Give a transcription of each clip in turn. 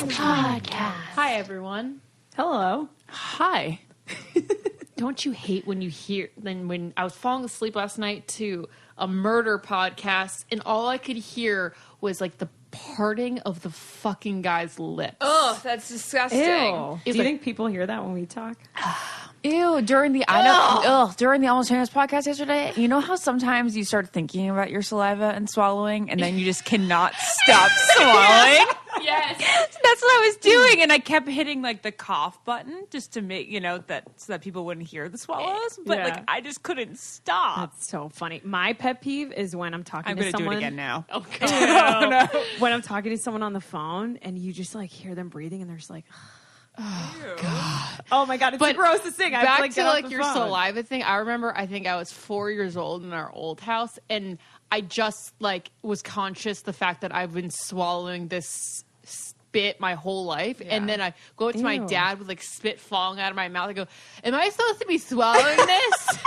Podcast. Hi, everyone. Hello. Hi. Don't you hate when you hear, when I was falling asleep last night to a murder podcast and all I could hear was like the parting of the fucking guy's lips. Oh, that's disgusting. Ew. Do you think people hear that when we talk? Ew, during the Almost Famous podcast yesterday, you know how sometimes you start thinking about your saliva and swallowing and then you just cannot stop swallowing? Yes. That's what I was doing, and I kept hitting like the cough button just to make, that so that people wouldn't hear the swallows, but Yeah. like I just couldn't stop. That's so funny. My pet peeve is when I'm talking to someone. Do it again now. Oh, God. When I'm talking to someone on the phone and you just like hear them breathing and they're just like, oh my God, it's the grossest thing. Back I to like your saliva thing. I remember, I think I was 4 years old in our old house, and I just like was conscious the fact that I've been swallowing this spit my whole life, and then I go to my dad with like spit falling out of my mouth. I go, "Am I supposed to be swallowing this?"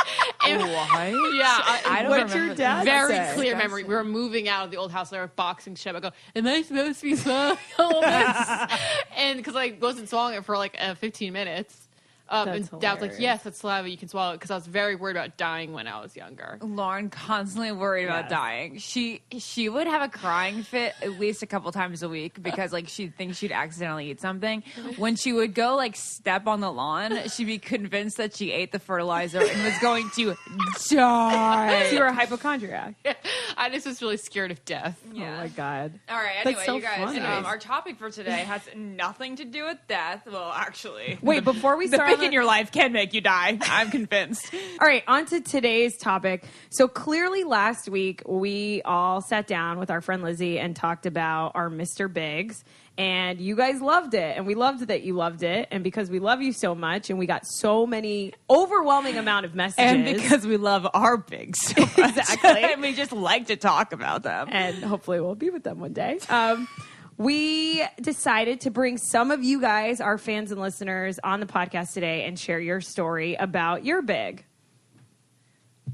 And, What? Yeah, I don't What's remember your dad very say? clear memory. We were moving out of the old house. They were boxing shit. I go, "Am I supposed to be swallowing all this?" And because I wasn't swallowing it for like 15 minutes. And Dad was like, "Yes, that's saliva. You can swallow it." Because I was very worried about dying when I was younger. Lauren constantly worried about dying. She would have a crying fit at least a couple times a week because like she'd think she'd accidentally eat something. When she would go like step on the lawn, she'd be convinced that she ate the fertilizer and was going to die. So you're a hypochondriac. I just was really scared of death. Yeah. Oh my God. All right. That's Anyway, so you guys, funny. our topic for today has nothing to do with death. Well, actually, Wait, before we the start thing on in your life can make you die. I'm convinced. All right, on to today's topic. So clearly last week we all sat down with our friend Lizzie and talked about our Mr. Biggs, and you guys loved it, and we loved that you loved it, and because we love you so much, and we got so many overwhelming amount of messages. And because we love our bigs so much. Exactly. And we just like to talk about them. And hopefully we'll be with them one day. We decided to bring some of you guys, our fans and listeners, on the podcast today and share your story about your big.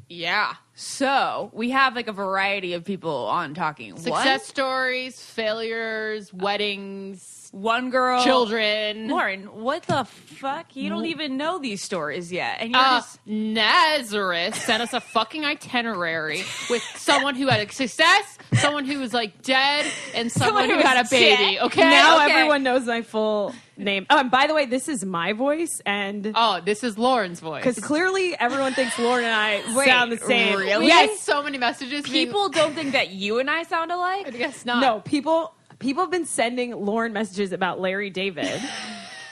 Yeah. So we have like a variety of people on talking. Success stories, failures, weddings, One girl. children. Lauren, what the fuck? You don't even know these stories yet. And you're just... Nazareth sent us a fucking itinerary with someone who had a success, someone who was like dead, and someone who had a baby. dead. Okay. Now Okay. everyone knows my full name. Oh, and by the way, this is my voice, and Oh, this is Lauren's voice. because clearly everyone thinks Lauren and I sound the same. really? We had so many messages. People don't think that you and I sound alike? I guess not. No, people have been sending Lauren messages about Larry David.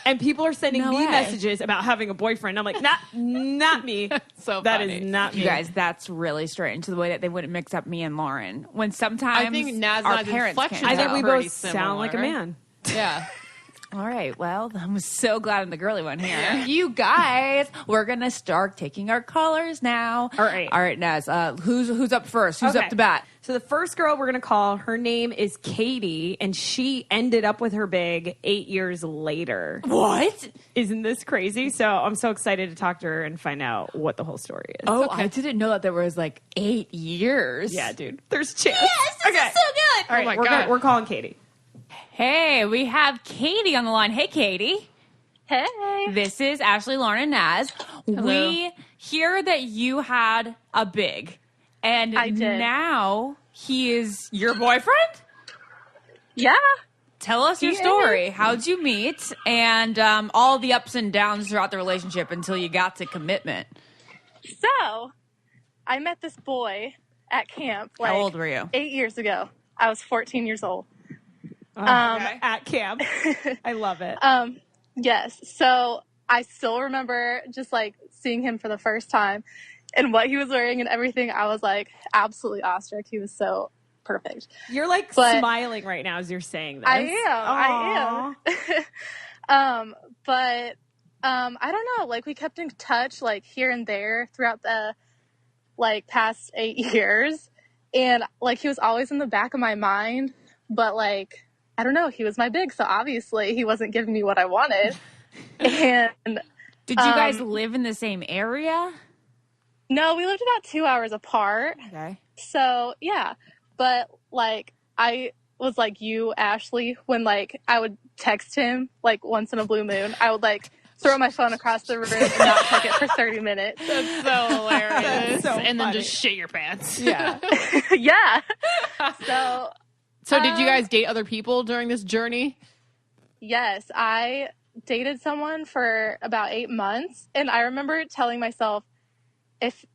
And people are sending No me way. messages about having a boyfriend. I'm like, not me. So That funny. is not me. You guys, that's really strange. The way that they wouldn't mix up me and Lauren. When sometimes I think Naz and our I's parents inflection can I think tell. we pretty both similar. sound like a man. Yeah. All right. Well, I'm so glad I'm the girly one here. You guys, we're going to start taking our callers now. All right. All right, Naz. Who's up first? Who's Okay. up to bat? So the first girl we're going to call, her name is Katie, and she ended up with her big 8 years later. What? Isn't this crazy? So I'm so excited to talk to her and find out what the whole story is. Oh, I didn't know that there was like 8 years. Yeah, dude. There's chance. Yes, this is so good. All right, my we're God. we're calling Katie. Hey, we have Katie on the line. Hey, Katie. Hey. This is Ashley, Lauren, and Naz. We hear that you had a big, and I did. now he is your boyfriend? Yeah. Tell us your He story. How'd you meet? And all the ups and downs throughout the relationship until you got to commitment. So, I met this boy at camp like How old were you? 8 years ago. I was 14 years old. At camp. I love it. Yes. So, I still remember just like seeing him for the first time and what he was wearing and everything. I was like absolutely awestruck. He was so perfect. You're like but- smiling right now as you're saying this. I am. But I don't know, like we kept in touch like here and there throughout the like past 8 years, and like he was always in the back of my mind, but like I don't know, he was my big, so obviously he wasn't giving me what I wanted. And Did you guys live in the same area? no, we lived about 2 hours apart. Okay. So yeah, but like I was like you, Ashley, when like I would text him like once in a blue moon. I would like throw my phone across the room and not check it for 30 minutes. That's so hilarious. That's so and then funny. just shit your pants. Yeah. Yeah. So did you guys date other people during this journey? Yes, I dated someone for about 8 months, and I remember telling myself, if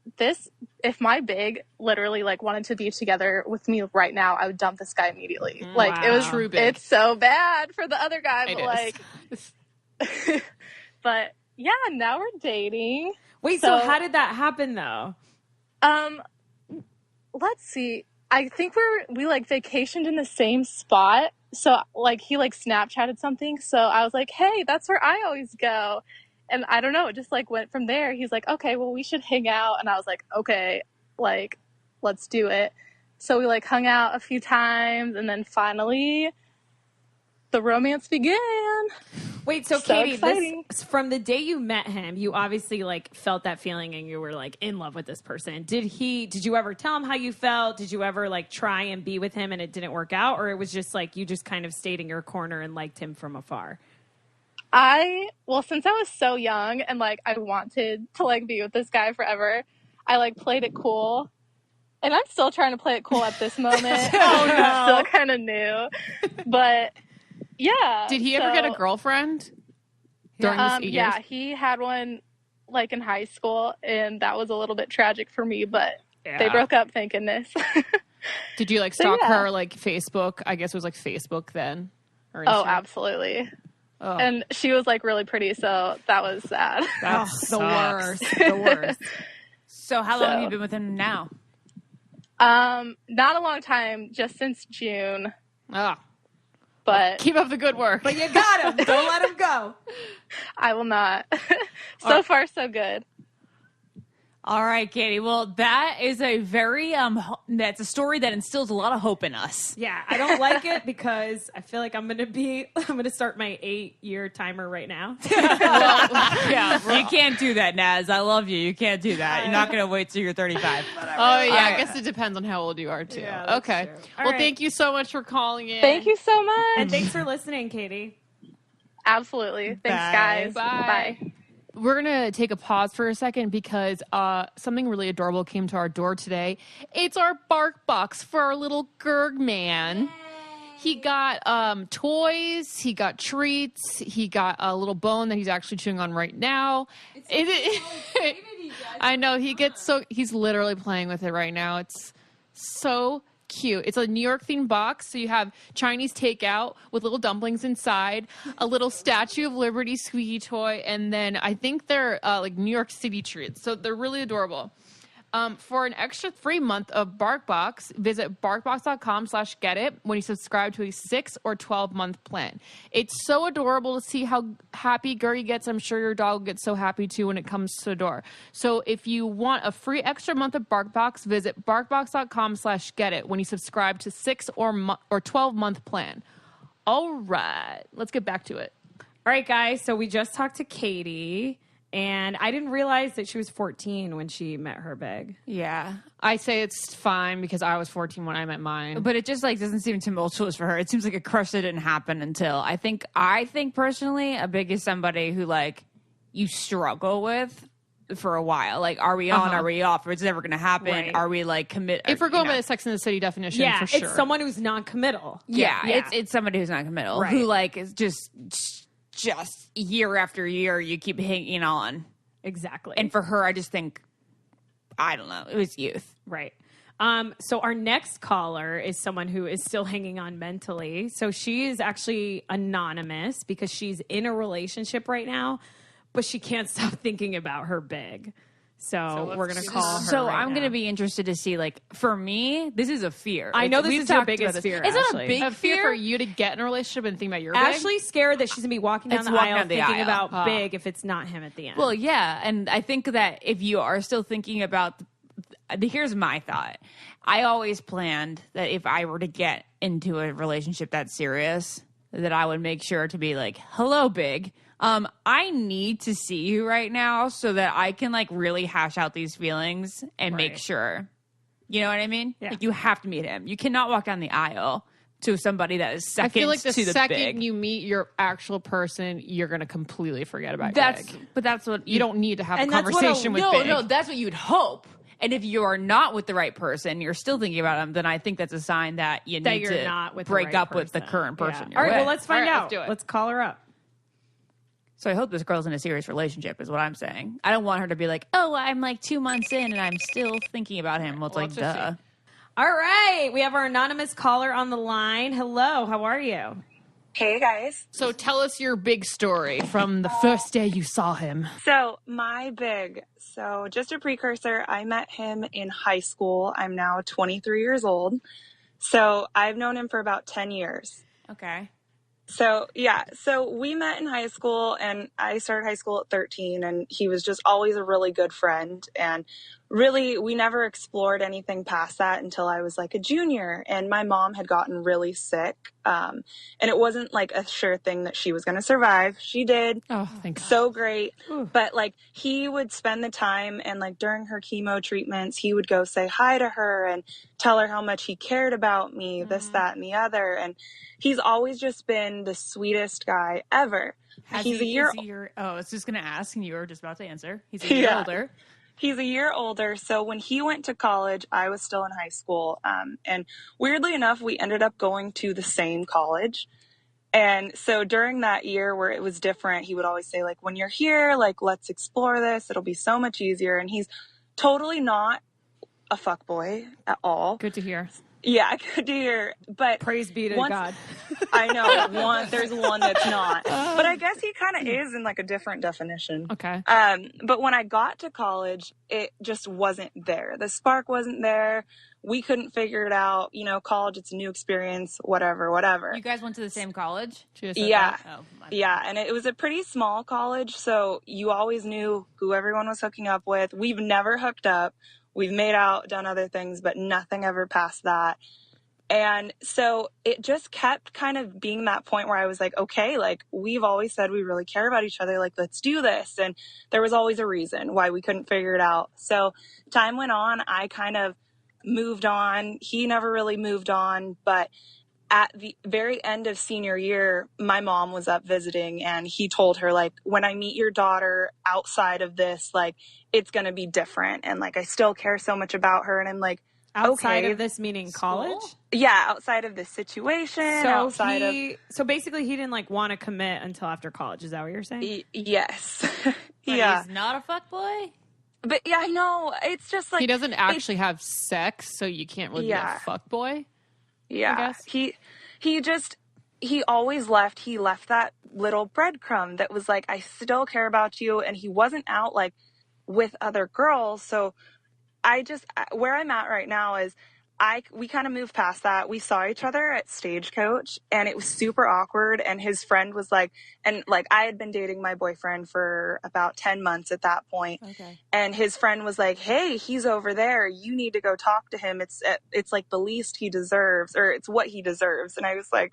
my big literally like wanted to be together with me right now, I would dump this guy immediately. Like it was True big. It's so bad for the other guy, It but is. like but yeah, now we're dating. Wait, so how did that happen though? Let's see. I think we like vacationed in the same spot. So like he like Snapchatted something. So I was like, hey, that's where I always go. And I don't know, it just like went from there. He's like, okay, well we should hang out. And I was like, okay, like let's do it. So we like hung out a few times, and then finally the romance began. Wait, so So Katie, exciting. from the day you met him, you obviously like felt that feeling and you were like in love with this person. Did you ever tell him how you felt? Did you ever like try and be with him and it didn't work out? Or it was just like you just kind of stayed in your corner and liked him from afar? Since I was so young and like I wanted to like be with this guy forever, I like played it cool. And I'm still trying to play it cool at this moment. I'm still kind of new. But yeah. Did he ever get a girlfriend during this 8 years? Yeah, he had one like in high school, and that was a little bit tragic for me, but they broke up, thank goodness. Did you like stalk her like Facebook? I guess it was like Facebook then. Or Oh, Instagram? absolutely. Oh. And she was like really pretty, so that was sad. That's the worst. The worst. So how long have you been with him now? Not a long time, just since June, Ah, but keep up the good work. But you got him. Don't let him go. I will not. So far, so good. All right, Katie. Well, that is a very that's a story that instills a lot of hope in us. Yeah, I don't like it because I feel like I'm gonna start my 8-year timer right now. You can't do that, Naz. I love you. You can't do that. You're not going to wait till you're 35. I guess it depends on how old you are too. Yeah, that's okay. true. Well, All right. thank you so much for calling in. Thank you so much. And thanks for listening, Katie. Absolutely. Thanks, Bye. guys. Bye. Bye. We're going to take a pause for a second because something really adorable came to our door today. It's our bark box for our little Gerg man. He got toys, he got treats, he got a little bone that he's actually chewing on right now. I know, he's literally playing with it right now. It's so cute. It's a New York themed box, so you have Chinese takeout with little dumplings inside, a little Statue of Liberty squeaky toy, and then I think they're like New York City treats. So they're really adorable. For an extra free month of BarkBox, visit barkbox.com/getit when you subscribe to a 6 or 12-month plan. It's so adorable to see how happy Gertie gets. I'm sure your dog will get so happy too when it comes to the door. So if you want a free extra month of BarkBox, visit barkbox.com/getit when you subscribe to 6 or 12-month plan. All right, let's get back to it. All right, guys. So we just talked to Katie, and I didn't realize that she was 14 when she met her big. Yeah. I say it's fine because I was 14 when I met mine. But it just like doesn't seem tumultuous for her. It seems like a crush that didn't happen until I think personally a big is somebody who like you struggle with for a while. Like, are we on? Are we off? Or it's never going to happen. Right. Are we like commit? If we're going by the Sex and the City definition, Yeah, for sure. it's someone who's non-committal. Yeah. It's somebody who's not committal Right. who like is just year after year you keep hanging on. Exactly. And for her, I just think I don't know. It was youth. Right. So our next caller is someone who is still hanging on mentally. So she is actually anonymous because she's in a relationship right now, but she can't stop thinking about her big. So we're going to call her. So right I'm going to now. be interested to see, like, for me, this is a fear. I know this We've is your talked about biggest this. fear, It's not a Ashley. big a fear fear for you to get in a relationship and think about your big? Ashley's scared that she's going to be walking down It's the walking aisle down the thinking aisle. about big if it's not him at the end. Well, yeah, and I think that if you are still thinking about, here's my thought. I always planned that if I were to get into a relationship that's serious, that I would make sure to be like, "Hello, big. I need to see you right now so that I can like really hash out these feelings and make Right. sure." You know what I mean? Yeah. Like you have to meet him. You cannot walk down the aisle to somebody that is second I feel like the to the second big. you meet your actual person, you're going to completely forget about That's big. but that's what You don't need to have a And that's what conversation with no, big. no, that's what you'd hope. And if you are not with the right person, you're still thinking about them, then I think that's a sign that you That need you're to not with the break right up with the person. current person. Yeah. You're All right, with. well, let's find All right, out. let's do it. Let's call her up. So I hope this girl's in a serious relationship, is what I'm saying. I don't want her to be like, oh, I'm like 2 months in and I'm still thinking about him. Well, it's like, let's just duh. see. All right, we have our anonymous caller on the line. Hello, how are you? Hey guys. So tell us your big story from the first day you saw him. So just a precursor, I met him in high school. I'm now 23 years old. So I've known him for about 10 years. Okay. So we met in high school, and I started high school at 13, and he was just always a really good friend. And really, we never explored anything past that until I was like a junior, and my mom had gotten really sick. And it wasn't like a sure thing that she was going to survive. She did. Oh, thank God. So great. But like, he would spend the time, and like during her chemo treatments, he would go say hi to her and tell her how much he cared about me, this, that, and the other. And he's always just been the sweetest guy ever. He's a year. I was just going to ask, and you were just about to answer. He's a year older. He's a year older. So when he went to college, I was still in high school. And weirdly enough, we ended up going to the same college. And so during that year where it was different, he would always say, like, when you're here, like, let's explore this. It'll be so much easier. And he's totally not a fuckboy at all. Good to hear. Yeah, good to hear. But Praise be to God. I know there's one that's not, but I guess he kind of is in like a different definition. Okay. But when I got to college, it just wasn't there. The spark wasn't there. We couldn't figure it out. You know, college, it's a new experience, whatever. You guys went to the same college? Yeah. Oh, my Yeah. And it was a pretty small college. So you always knew who everyone was hooking up with. We've never hooked up. We've made out, done other things, but nothing ever past that. And so it just kept kind of being that point where I was like, okay, like, we've always said we really care about each other. Like, let's do this. And there was always a reason why we couldn't figure it out. So time went on. I kind of moved on. He never really moved on. But at the very end of senior year, my mom was up visiting, and he told her, like, when I meet your daughter outside of this, like, it's going to be different. And like, I still care so much about her. And I'm like, Outside okay. of this meaning college? Yeah, outside of this situation. So basically he didn't like want to commit until after college. Is that what you're saying? Yes. But yeah. he's not a fuckboy? But yeah, I know. It's just like, He doesn't actually have sex, so you can't really be a fuckboy. yeah. I guess. He always left. He left that little breadcrumb that was like, I still care about you. And he wasn't out like with other girls. So where I'm at right now is we kind of moved past that. We saw each other at Stagecoach, and it was super awkward. And his friend was like, and like, I had been dating my boyfriend for about 10 months at that point. Okay. And his friend was like, hey, he's over there. You need to go talk to him. It's like the least he deserves, or it's what he deserves. And I was like,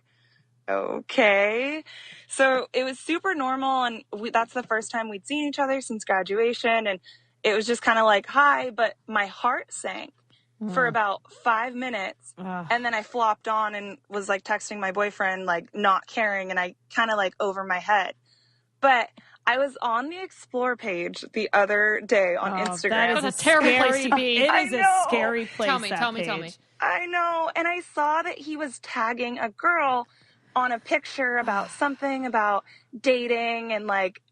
okay. So it was super normal. And that's the first time we'd seen each other since graduation. And it was just kind of like, hi, but my heart sank for about 5 minutes. And then I flopped on and was like texting my boyfriend, like not caring. And I kind of like over my head. But I was on the Explore page the other day on Instagram. That's a terrible place to be. It is a scary place. Tell me. I know. And I saw that he was tagging a girl on a picture about something about dating, and like,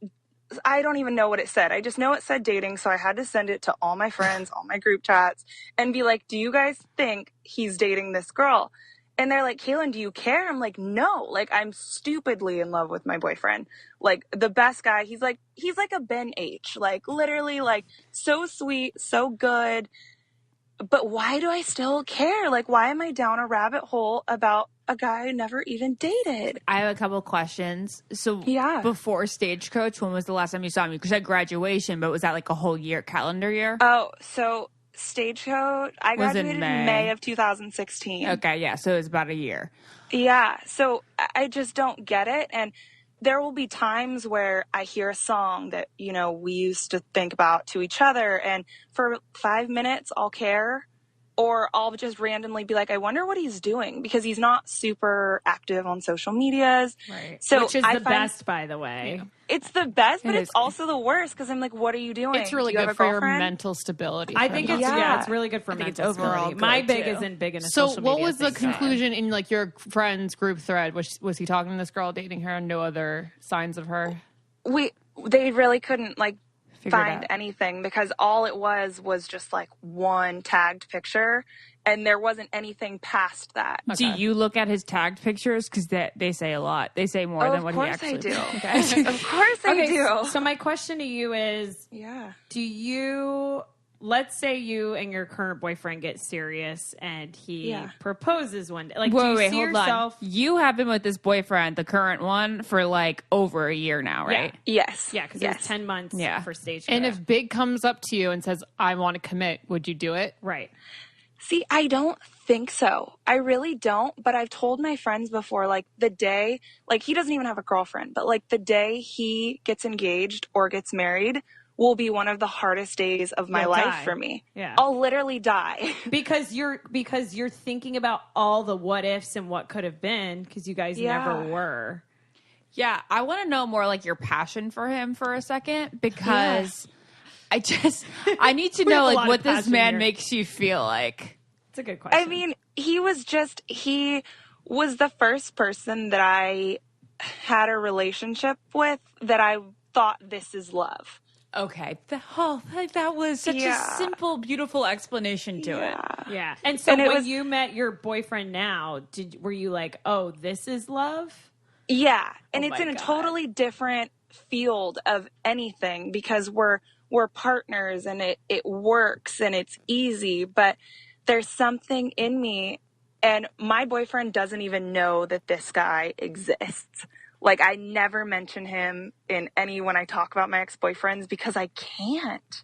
I don't even know what it said. I just know it said dating. So I had to send it to all my friends, all my group chats, and be like, do you guys think he's dating this girl? And they're like, Kaylin, do you care? I'm like, no, like, I'm stupidly in love with my boyfriend. Like, the best guy. He's like a Ben H, like, literally, like, so sweet, so good. But why do I still care? Like, why am I down a rabbit hole about a guy I never even dated? I have a couple of questions. So Yeah. before Stagecoach, when was the last time you saw me? Because I had graduation, but was that like a whole year, calendar year? Oh, so Stagecoach, I Was in graduated in May. May of 2016. Okay, yeah. So it was about a year. Yeah, so I just don't get it. And there will be times where I hear a song that, you know, we used to think about to each other, and for 5 minutes I'll care, or I'll just randomly be like, I wonder what he's doing, because he's not super active on social medias. Right. So Which is I the find best, by the way. Yeah. it's the best, but It it's is. also the worst, because I'm like, what are you doing? It's really Do you have good a for your girlfriend? mental stability. I think it's Yeah. it's really good for I think it's mental overall stability. My good, big too. isn't big in a So social what media was the thing. conclusion in like your friend's group thread? Was he talking to this girl, dating her, and no other signs of her? They really couldn't like Figure it find out. anything, because all it was just like one tagged picture, and there wasn't anything past that. Do you look at his tagged pictures? Because they say a lot. They say more than what he actually do. Okay. Of course I Okay, do. so my question to you is, Yeah. do you, let's say you and your current boyfriend get serious and he Yeah. proposes one day. Like, do you Wait, see hold yourself? on. You have been with this boyfriend, the current one, for like over a year now, right? Yes. Yeah, because yes. it was 10 months Yeah. for stage And four. if Big comes up to you and says, I want to commit, would you do it? Right. See, I don't think so. I really don't. But I've told my friends before, like the day, like he doesn't even have a girlfriend, but like the day he gets engaged or gets married will be one of the hardest days of my You'll life die. for me. Yeah. I'll literally die. Because you're thinking about all the what ifs and what could have been, because you guys Yeah. never were. Yeah, I want to know more like your passion for him for a second, because I need to We have know a like lot what of this passion man here. makes you feel like. It's a good question. I mean, he was the first person that I had a relationship with that I thought this is love. Okay, that was such Yeah. a simple, beautiful explanation to it. yeah. And so And it when was- you met your boyfriend now, were you like, oh, this is love? Yeah, and Oh it's my in a God. totally different field of anything, because we're partners and it works and it's easy, but there's something in me, and my boyfriend doesn't even know that this guy exists. Like, I never mention him when I talk about my ex-boyfriends, because I can't.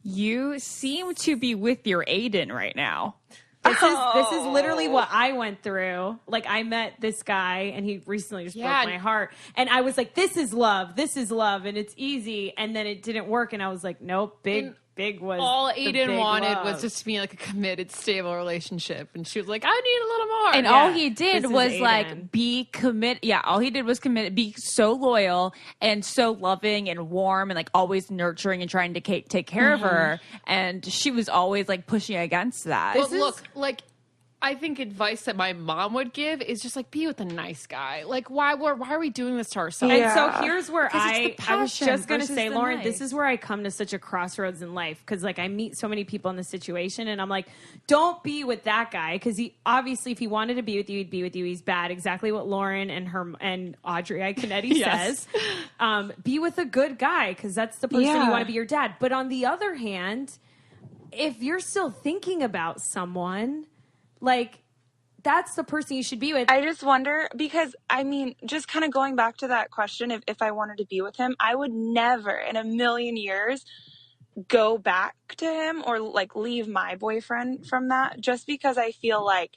You seem to be with your Aiden right now. This is literally what I went through. Like, I met this guy and he recently just Yeah. broke my heart. And I was like, this is love, and it's easy. And then it didn't work. And I was like, nope, big was All the Aiden big wanted love. was just to be like a committed, stable relationship. And she was like, I need a little more. And Yeah, all he did this is was Aiden. like be committed. Yeah, all he did was commit, be so loyal and so loving and warm and like always nurturing and trying to take care of her. And she was always like pushing against that. But look, like, I think advice that my mom would give is just like, be with a nice guy. Like, why are we doing this to ourselves? And Yeah. so here's where Because it's the I was passion just going to versus say, the Lauren, nice. this is where I come to such a crossroads in life. Because, like, I meet so many people in this situation, and I'm like, don't be with that guy. Because he obviously, if he wanted to be with you, he'd be with you. He's bad. Exactly what Lauren and Audrey Iaconetti Yes. says. Be with a good guy, because that's the person Yeah. you want to be your dad. But on the other hand, if you're still thinking about someone, like, that's the person you should be with. I just wonder, because I mean, just kind of going back to that question, if I wanted to be with him, I would never in a million years go back to him or like leave my boyfriend from that, just because I feel like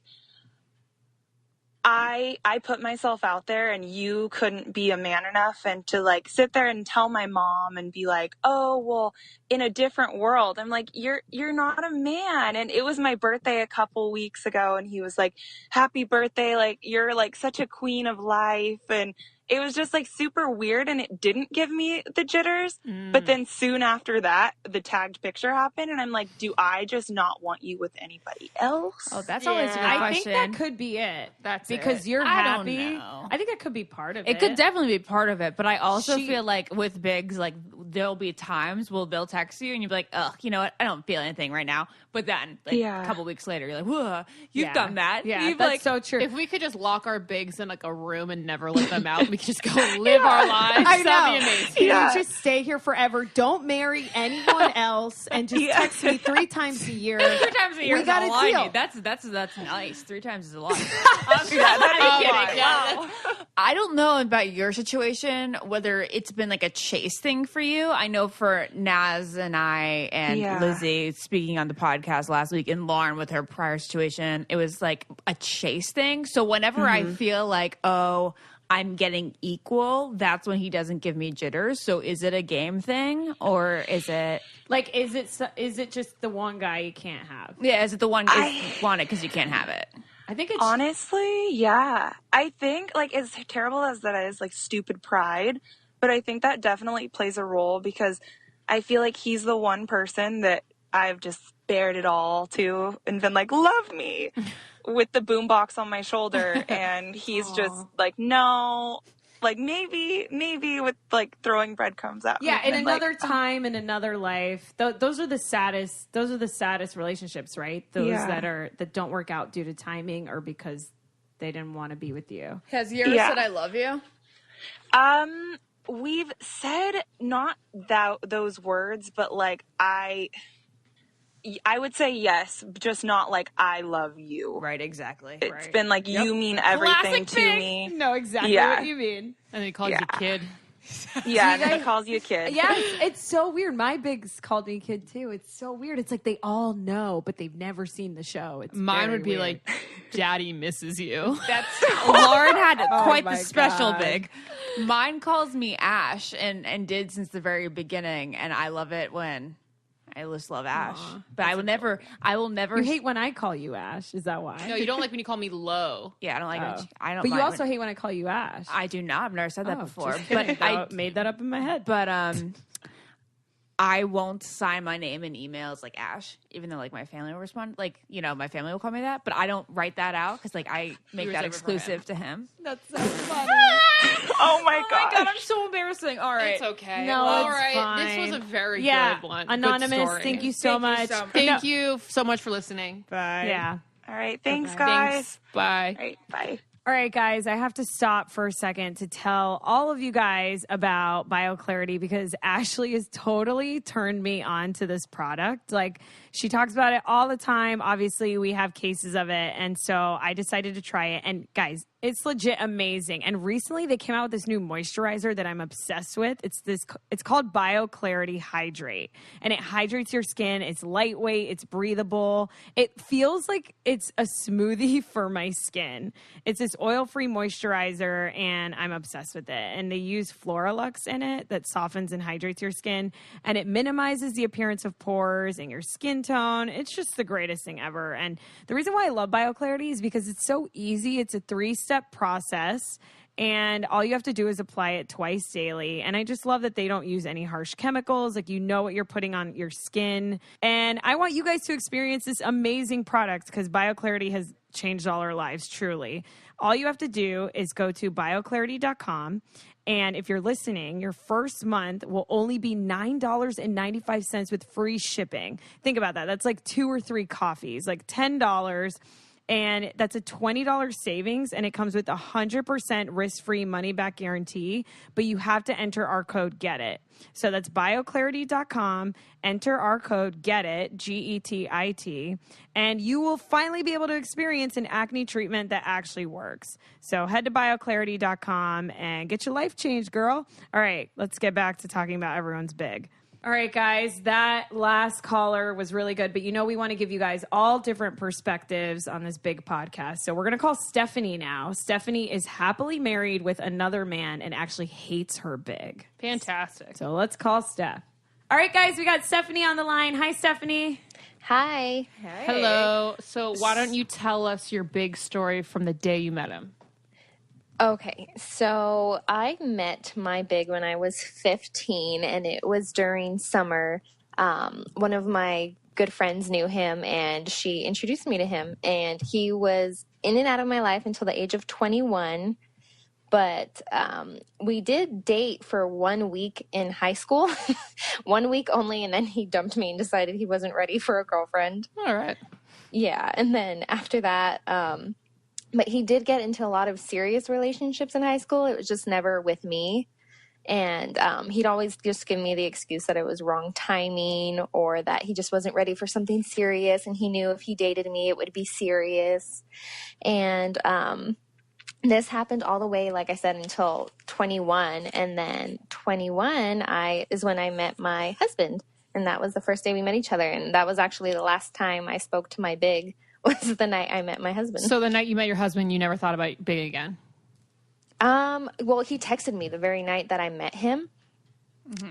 I put myself out there, and you couldn't be a man enough and to like sit there and tell my mom and be like, oh, well, in a different world. I'm like, you're not a man. And it was my birthday a couple weeks ago, and he was like, happy birthday. Like, you're like such a queen of life. And it was just like super weird, and it didn't give me the jitters. But then soon after that, the tagged picture happened, and I'm like, do I just not want you with anybody else? Oh, that's always a good I think question. that could be it. That's because it. you're I don't happy. know. I think that could be part of it. It could definitely be part of it, but I also She- feel like with Biggs, like there'll be times they'll text you and you'll be like, ugh, you know what? I don't feel anything right now. But then, like Yeah. a couple weeks later, you're like, whoa, you've Yeah. done that. Yeah, You've that's like, so true. If we could just lock our bigs in like a room and never let them out, we could just go and live our lives. I know. That'd be amazing. Yeah. You just stay here forever. Don't marry anyone else, and just Yeah. text me 3 times a year. 3 times a year We is got a a lot. deal. That's nice. 3 times is a lot. I'm kidding. Yeah. I don't know about your situation, whether it's been like a chase thing for you. I know for Naz and I and Yeah. Lizzie speaking on the podcast last week, and Lauren with her prior situation, it was like a chase thing. So whenever I feel like, oh, I'm getting equal, that's when he doesn't give me jitters. So is it a game thing or is it Like, is it just the one guy you can't have? yeah? Is it the one you want it because you can't have it? I think it's Honestly, yeah. I think, like, as terrible as that is, like, stupid pride, but I think that definitely plays a role because I feel like he's the one person that I've just bared it all to and been like, love me, with the boombox on my shoulder. And he's just like, no, like, maybe with, like, throwing breadcrumbs at me. Yeah, in And, another like, time, in another life, those are the saddest. Those are the saddest relationships, right? Those that don't work out due to timing or because they didn't want to be with you. Has he ever said I love you? We've said not those words, but like I would say yes, just not like I love you. Right, exactly. It's Right. been like you mean everything to me. No, exactly Yeah. what you mean. And he calls you kid. Yeah, and then he calls you a kid. Yes, it's so weird. My bigs called me kid too. It's so weird. It's like they all know, but they've never seen the show. It's Mine very would be weird. like, Daddy misses you. That's Lauren had quite my the special God. big. Mine calls me Ash and did since the very beginning, and I love it when I just love Ash. But I will never. You hate when I call you Ash. Is that why? No, you don't like when you call me low. Yeah, I don't like. Oh. I don't. But you mind also when, hate when I call you Ash. I do not. I've never said that before. Just But kidding. I made that up in my head. But I won't sign my name in emails like Ash, even though like my family will respond. Like, you know, my family will call me that, but I don't write that out because like I make that reserve it for exclusive to him. That's so funny. Oh my God, god. I'm so embarrassing. All right. It's okay. No, all it's right. fine. This was a very Yeah, good one. Good Anonymous, story. thank you so much. Thank you so much for listening. Bye. Yeah. All right, thanks guys. Thanks. Bye. All right, bye. All right, guys, I have to stop for a second to tell all of you guys about BioClarity because Ashley has totally turned me on to this product. Like, she talks about it all the time. Obviously, we have cases of it. And so I decided to try it. And guys, it's legit amazing. And recently they came out with this new moisturizer that I'm obsessed with. It's called BioClarity Hydrate. And it hydrates your skin. It's lightweight. It's breathable. It feels like it's a smoothie for my skin. It's this oil-free moisturizer, and I'm obsessed with it. And they use Floralux in it that softens and hydrates your skin. And it minimizes the appearance of pores and your skin tone. It's just the greatest thing ever. And the reason why I love BioClarity is because it's so easy. It's a 3-step process. And all you have to do is apply it twice daily. And I just love that they don't use any harsh chemicals. Like, you know what you're putting on your skin. And I want you guys to experience this amazing product because BioClarity has changed all our lives, truly. All you have to do is go to bioclarity.com. And if you're listening, your first month will only be $9.95 with free shipping. Think about that. That's like 2 or 3 coffees, like $10. And that's a $20 savings, and it comes with 100% risk-free money-back guarantee, but you have to enter our code GETIT. So that's bioclarity.com, enter our code GETIT, G-E-T-I-T, and you will finally be able to experience an acne treatment that actually works. So head to bioclarity.com and get your life changed, girl. All right, let's get back to talking about everyone's big. All right, guys, that last caller was really good, but we want to give you guys all different perspectives on this big podcast. So we're going to call Stephanie now. Stephanie is happily married with another man and actually hates her big. Fantastic. So let's call Steph. All right, guys, we got Stephanie on the line. Hi, Stephanie. Hi. Hello. So why don't you tell us your big story from the day you met him? Okay, so I met my big when I was 15, and it was during summer. One of my good friends knew him, and she introduced me to him, and he was in and out of my life until the age of 21. But we did date for 1 week in high school, 1 week only, and then he dumped me and decided he wasn't ready for a girlfriend. All right. Yeah, and then after that, but he did get into a lot of serious relationships in high school. It was just never with me. And he'd always just give me the excuse that it was wrong timing or that he just wasn't ready for something serious. And he knew if he dated me, it would be serious. And this happened all the way, like I said, until 21. And then 21 is when I met my husband. And that was the first day we met each other. And that was actually the last time I spoke to my big was the night I met my husband. So the night you met your husband, you never thought about being again? Well, he texted me the very night that I met him.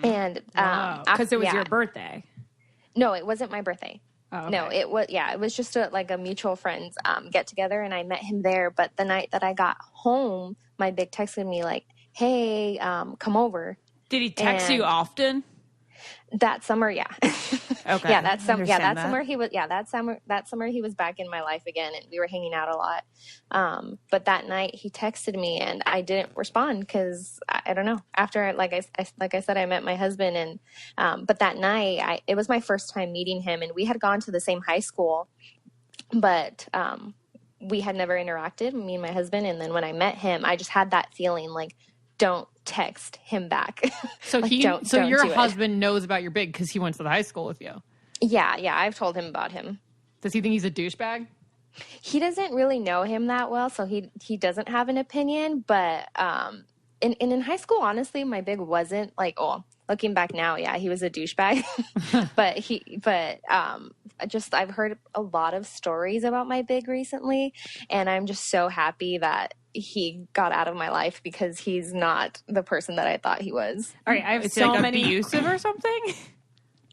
And because it was your birthday. No, it wasn't my birthday. Oh, okay. No, it was just like a mutual friends get together, and I met him there. But the night that I got home, my big texted me like, "Hey, come over." Did he text you often? That summer, yeah. Okay. Yeah, that summer summer he was back in my life again, and we were hanging out a lot. But that night he texted me, and I didn't respond because I don't know. After like I said, I met my husband, and but that night it was my first time meeting him, and we had gone to the same high school, but we had never interacted, me and my husband. And then when I met him, I just had that feeling like, don't text him back. So like, your husband knows about your big because he went to the high school with you. Yeah, I've told him about him. Does he think he's a douchebag? He doesn't really know him that well, so he doesn't have an opinion. But in high school, honestly, my big wasn't like, oh, looking back now, yeah, he was a douchebag. I've heard a lot of stories about my big recently, and I'm just so happy that he got out of my life because he's not the person that I thought he was. All right, I have Is so he many abusive or something?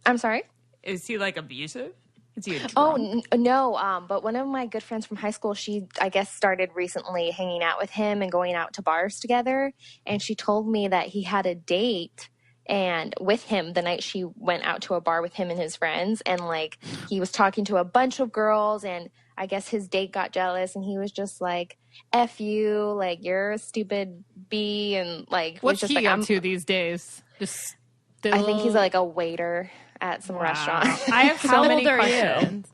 I'm sorry? Is he like abusive? Is he a drunk? Oh, no. But one of my good friends from high school, she, I guess, started recently hanging out with him and going out to bars together. And she told me that he had a date and with him the night she went out to a bar with him and his friends. And like, he was talking to a bunch of girls, and I guess his date got jealous, and he was just like, F you, like, you're a stupid B. And like, what's was just he like, up to these days? Just still... I think he's like a waiter at some restaurant. I have so How many old are you? questions.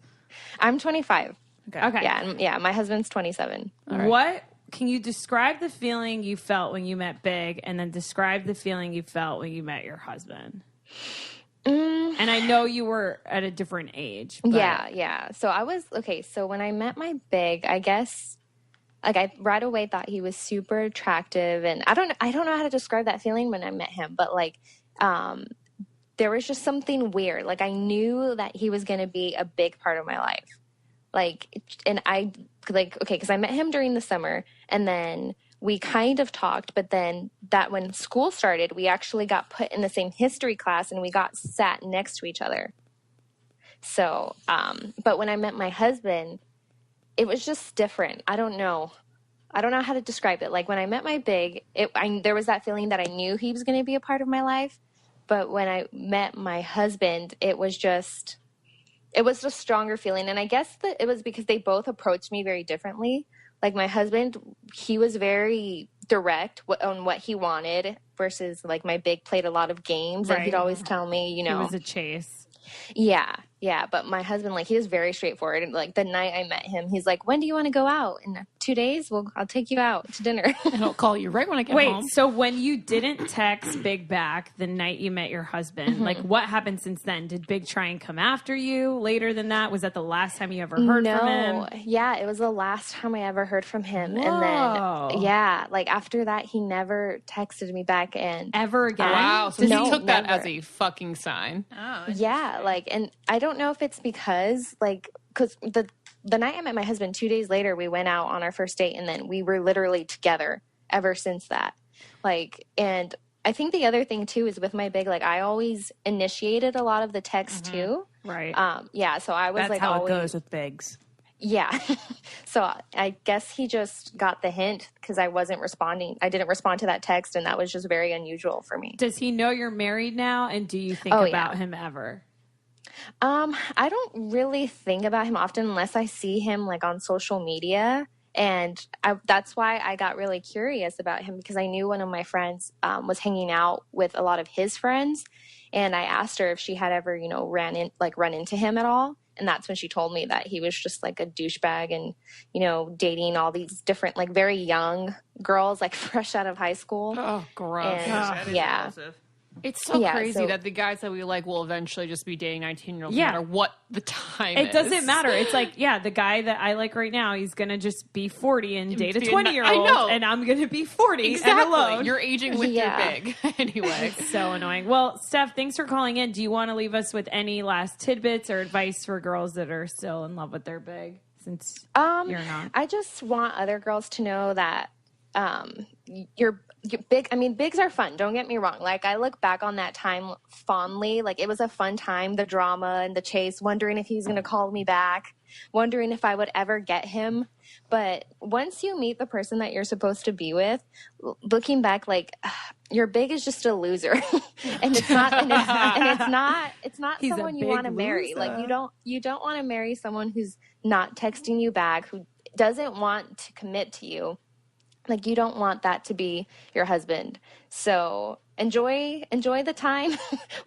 I'm 25. Okay. Yeah, my husband's 27. right. What can you describe the feeling you felt when you met Big, and then describe the feeling you felt when you met your husband? And I know you were at a different age. But... Yeah. So when I met my Big, I guess, like, I right away thought he was super attractive, and I don't know how to describe that feeling when I met him, but like, there was just something weird. Like, I knew that he was going to be a big part of my life. Like, and I, like, okay, because I met him during the summer, and then we kind of talked, but then that when school started, we actually got put in the same history class, and we got sat next to each other. So, but when I met my husband, it was just different. I don't know how to describe it. Like, when I met my Big, there was that feeling that I knew he was going to be a part of my life. But when I met my husband, it was just a stronger feeling. And I guess that it was because they both approached me very differently. Like, my husband, he was very direct on what he wanted versus like my Big played a lot of games. Right. And he'd always tell me, It was a chase. Yeah. But my husband, like, he was very straightforward. And like, the night I met him, he's like, when do you want to go out? In 2 days? Well, I'll take you out to dinner. And I'll call you right when I get home. Wait, so when you didn't text Big back the night you met your husband, like, what happened since then? Did Big try and come after you later than that? Was that the last time you ever heard from him? Yeah, it was the last time I ever heard from him. Whoa. And then, yeah, like, after that, he never texted me back. And Ever again? Wow. So No, he took that never. as a fucking sign. Oh, yeah, like, and I don't know if it's because the night I met my husband, 2 days later, we went out on our first date, and then we were literally together ever since that. Like, and I think the other thing too is with my Big, like, I always initiated a lot of the text too. Right. Yeah, so I was that's like, how always, it goes with Bigs. yeah. So I guess he just got the hint because I wasn't responding. I didn't respond to that text, and that was just very unusual for me. Does he know you're married now? And do you think about him ever? I don't really think about him often unless I see him like on social media. And that's why I got really curious about him, because I knew one of my friends was hanging out with a lot of his friends. And I asked her if she had ever, run into him at all. And that's when she told me that he was just like a douchebag and, dating all these different, like, very young girls, like fresh out of high school. Oh, gross. And, yeah. It's so crazy so- that the guys that we like will eventually just be dating 19-year-olds Yeah. no matter what the time It is. doesn't matter. It's like, yeah, the guy that I like right now, he's going to just be 40 and date a Be a 20-year-old. I know. And I'm going to be 40 Exactly. and alone. You're aging with Yeah. your Big. Anyway. So annoying. Well, Steph, thanks for calling in. Do you want to leave us with any last tidbits or advice for girls that are still in love with their Big, since you're not? I just want other girls to know that you're big. I mean, bigs are fun. Don't get me wrong. Like, I look back on that time fondly. Like, it was a fun time, the drama and the chase, wondering if he's going to call me back, wondering if I would ever get him. But once you meet the person that you're supposed to be with, looking back, like, your big is just a loser. And it's not, it's not He's someone a you big want to marry. loser. Like, you don't want to marry someone who's not texting you back, who doesn't want to commit to you. Like, you don't want that to be your husband. So enjoy the time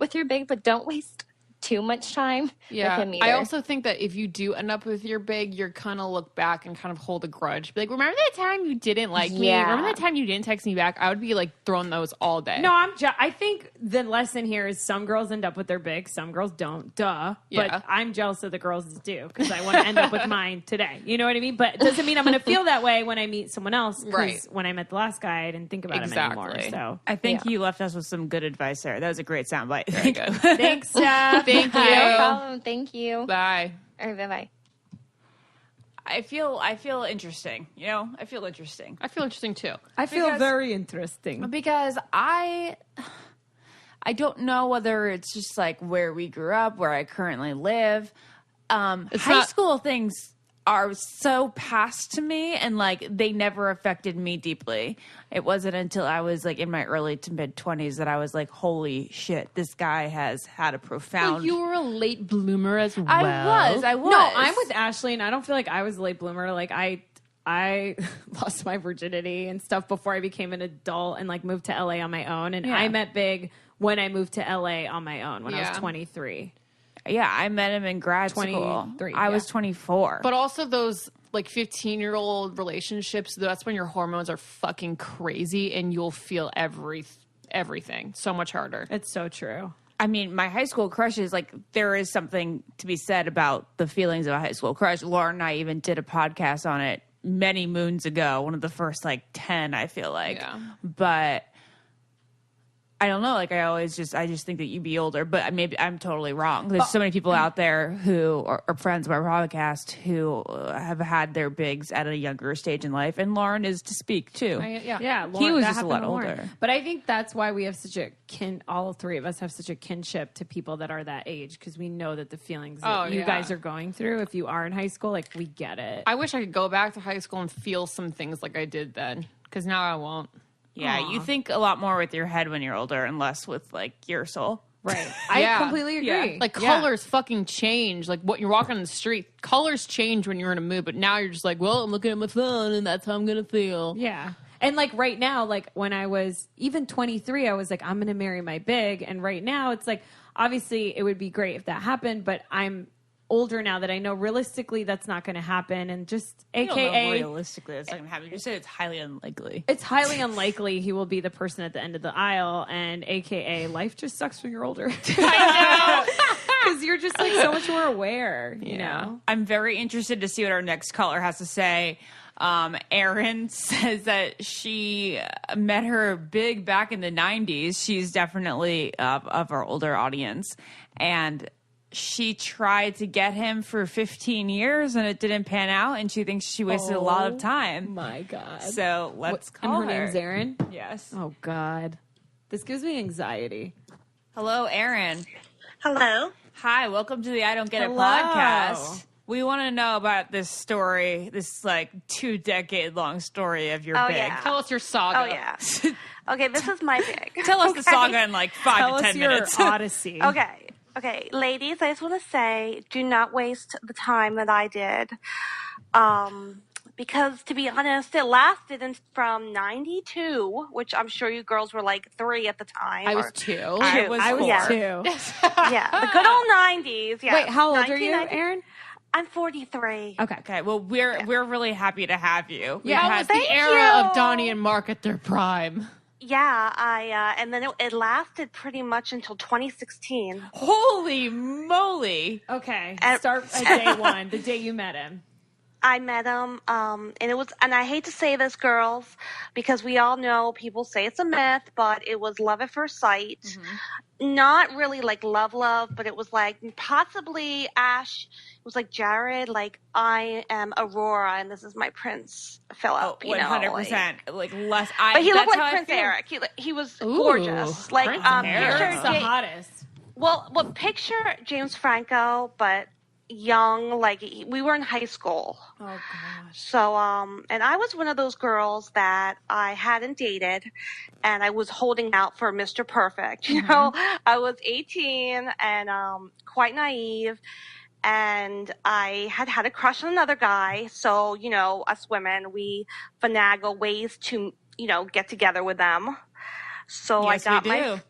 with your big, but don't waste too much time with him either. I also think that if you do end up with your big, you're gonna look back and kind of hold a grudge. Be like, remember that time you didn't like me? Remember that time you didn't text me back? I would be like throwing those all day. No, I think the lesson here is some girls end up with their big, some girls don't. Duh. Yeah. But I'm jealous of the girls that do because I want to end up with mine today. You know what I mean? But it doesn't mean I'm going to feel that way when I meet someone else. Right. When I met the last guy, I didn't think about him anymore. So I think you left us with some good advice there. That was a great soundbite. Very good. thanks, Jeff. Thank you. No problem. Thank you. Bye. All right, bye-bye. I feel interesting. You know, I feel interesting. I feel interesting too. I feel very interesting. Because I don't know whether it's just like where we grew up, where I currently live. High school things are so past to me, and like they never affected me deeply. It wasn't until I was like in my early to mid 20s that I was like, holy shit, this guy has had a profound. Well, you were a late bloomer as well. I was. No, I'm with Ashley, and I don't feel like I was a late bloomer. Like I lost my virginity and stuff before I became an adult and like moved to LA on my own. And I met Big when I moved to LA on my own when I was 23. Yeah, I met him in grad school. I was 24. But also those like 15-year-old relationships, that's when your hormones are fucking crazy and you'll feel everything so much harder. It's so true. I mean, my high school crushes, like, there is something to be said about the feelings of a high school crush. Lauren and I even did a podcast on it many moons ago, one of the first, like, 10, I feel like. Yeah. But I don't know. Like, I just think that you'd be older, but maybe I'm totally wrong. There's so many people out there who are friends of our podcast who have had their bigs at a younger stage in life, and Lauren is to speak too. Yeah, Lauren, he was that just a happened lot to Lauren. older. But I think that's why we have such a all three of us have such a kinship to people that are that age, because we know that the feelings that you guys are going through, if you are in high school, like, we get it. I wish I could go back to high school and feel some things like I did then, because now I won't. Yeah, you think a lot more with your head when you're older and less with, like, your soul. Right. I completely agree. Yeah. Like, colors fucking change. Like, what you're walking on the street, colors change when you're in a mood, but now you're just like, well, I'm looking at my phone and that's how I'm going to feel. Yeah. And like right now, like when I was even 23, I was like, I'm going to marry my big. And right now it's like, obviously it would be great if that happened, but I'm older now that I know realistically that's not going to happen. And just AKA realistically that's not going to happen. You said it's highly unlikely. It's highly unlikely he will be the person at the end of the aisle, and AKA life just sucks when you're older. I know. Because you're just like so much more aware, you know? I'm very interested to see what our next caller has to say. Erin says that she met her big back in the 90s. She's definitely of our older audience. And she tried to get him for 15 years and it didn't pan out, and she thinks she wasted a lot of time. My God. So let's call and her name's Erin? Yes. Oh, God. This gives me anxiety. Hello, Erin. Hello. Hi, welcome to the I Don't Get It Hello. podcast. We want to know about this story, this like 2-decade-long story of your big. Yeah. Tell us your saga. Oh, yeah. Okay, this is my big. Tell us the saga in like 5 Tell to us 10 your minutes. odyssey. Okay, ladies, I just want to say, do not waste the time that I did. Because to be honest, it lasted from 92, which I'm sure you girls were like 3 at the time. I was 2. I was 4. Yeah. 2. Yeah, the good old 90s. Yeah. Wait, how old are you, 1990 Erin? I'm 43. Okay, well, we're really happy to have you. Yeah, We've that had- was the Thank era you. of Donnie and Mark at their prime. Yeah, and then it lasted pretty much until 2016. Holy moly. Okay. And- Start at day one, the day you met him. I met him, and I hate to say this, girls, because we all know people say it's a myth, but it was love at first sight. not really like love, but it was like possibly Ash. It was like Jared, like I am Aurora and this is my Prince Philip. 100%. Like less. But he looked that's how like I Prince feel. Eric. He was gorgeous. Like Prince Eric's picture the hottest. well, picture James Franco, but young. Like we were in high school. Oh gosh. So, and I was one of those girls that I hadn't dated and I was holding out for Mr. Perfect. You know, I was 18 and quite naive and I had a crush on another guy. So, you know, us women, we finagle ways to, you know, get together with them. So Yes, I got we do.